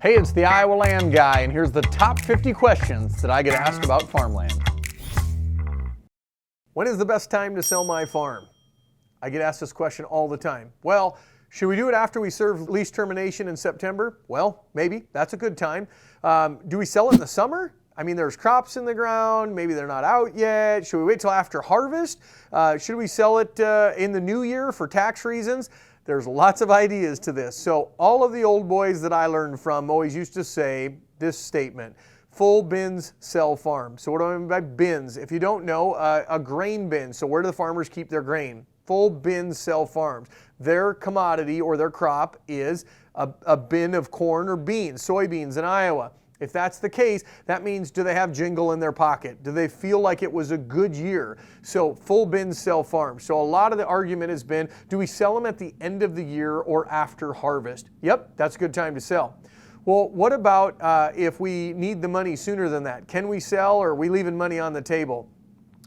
Hey, it's the Iowa Land Guy, and here's the top 50 questions that I get asked about farmland. When is the best time to sell my farm? I get asked this question all the time. Well, should we do it after we serve lease termination in September? Well, maybe. That's a good time. Do we sell it in the summer? I mean, there's crops in the ground. Maybe they're not out yet. Should we wait till after harvest? Should we sell it in the new year for tax reasons? There's lots of ideas to this. So all of the old boys that I learned from always used to say this statement: full bins sell farm. So what do I mean by bins? If you don't know, a grain bin. So where do the farmers keep their grain? Full bins sell farms. Their commodity or their crop is a bin of corn or beans, soybeans in Iowa. If that's the case, that means, do they have jingle in their pocket? Do they feel like it was a good year? So full bins sell farms. So a lot of the argument has been, do we sell them at the end of the year or after harvest? Yep, that's a good time to sell. Well, what about if we need the money sooner than that? Can we sell, or are we leaving money on the table?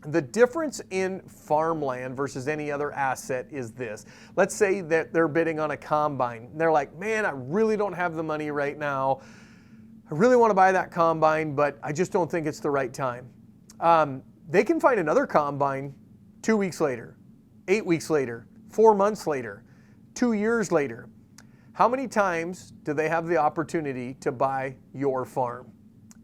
The difference in farmland versus any other asset is this. Let's say that they're bidding on a combine. They're like, man, I really don't have the money right now. I really want to buy that combine, but I just don't think it's the right time. They can find another combine 2 weeks later, 8 weeks later, 4 months later, 2 years later. How many times do they have the opportunity to buy your farm?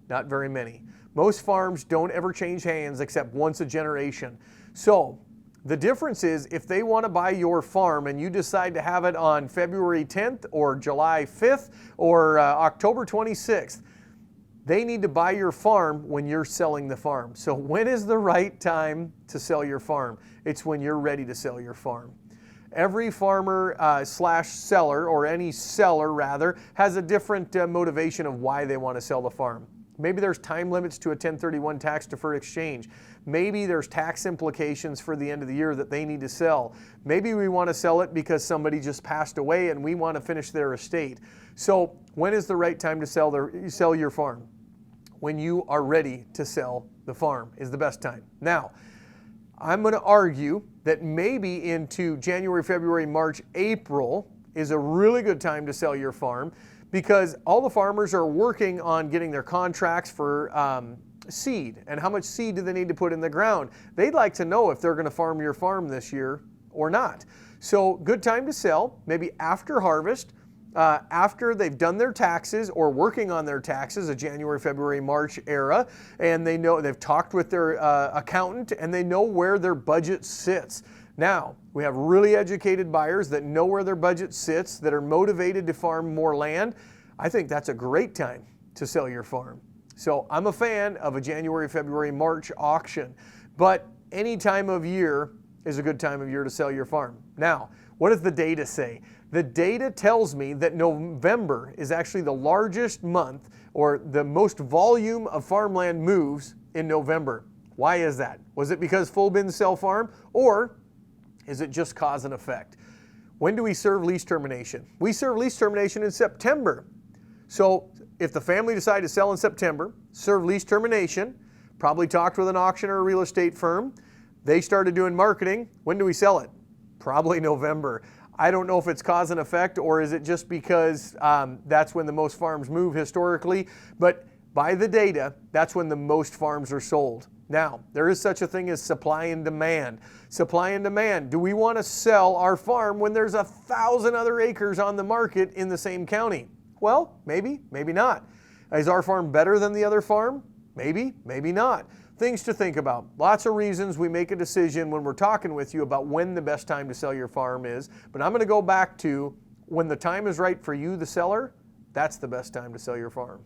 Not very many. Most farms don't ever change hands except once a generation. So the difference is, if they want to buy your farm and you decide to have it on February 10th or July 5th or October 26th, they need to buy your farm when you're selling the farm. So when is the right time to sell your farm? It's when you're ready to sell your farm. Every farmer slash seller, or any seller rather, has a different motivation of why they want to sell the farm. Maybe there's time limits to a 1031 tax deferred exchange. Maybe there's tax implications for the end of the year that they need to sell. Maybe we want to sell it because somebody just passed away and we want to finish their estate. So when is the right time to sell your farm? When you are ready to sell the farm is the best time. Now, I'm going to argue that maybe into January, February, March, April is a really good time to sell your farm, because all the farmers are working on getting their contracts for seed. And how much seed do they need to put in the ground? They'd like to know if they're going to farm your farm this year or not. So good time to sell, maybe after harvest, after they've done their taxes or working on their taxes, a January, February, March era, and they know they've talked with their accountant and they know where their budget sits. Now, we have really educated buyers that know where their budget sits, that are motivated to farm more land. I think that's a great time to sell your farm. So I'm a fan of a January, February, March auction, but any time of year is a good time of year to sell your farm. Now, what does the data say? The data tells me that November is actually the largest month, or the most volume of farmland moves in November. Why is that? Was it because full bins sell farm, or is it just cause and effect? When do we serve lease termination? We serve lease termination in September. So if the family decided to sell in September, serve lease termination, probably talked with an auctioneer or a real estate firm, they started doing marketing. When do we sell it? Probably November. I don't know if it's cause and effect, or is it just because that's when the most farms move historically, but by the data, that's when the most farms are sold. Now, there is such a thing as supply and demand. Supply and demand. Do we want to sell our farm when there's 1,000 other acres on the market in the same county? Well, maybe, maybe not. Is our farm better than the other farm? Maybe, maybe not. Things to think about. Lots of reasons we make a decision when we're talking with you about when the best time to sell your farm is. But I'm going to go back to when the time is right for you, the seller, that's the best time to sell your farm.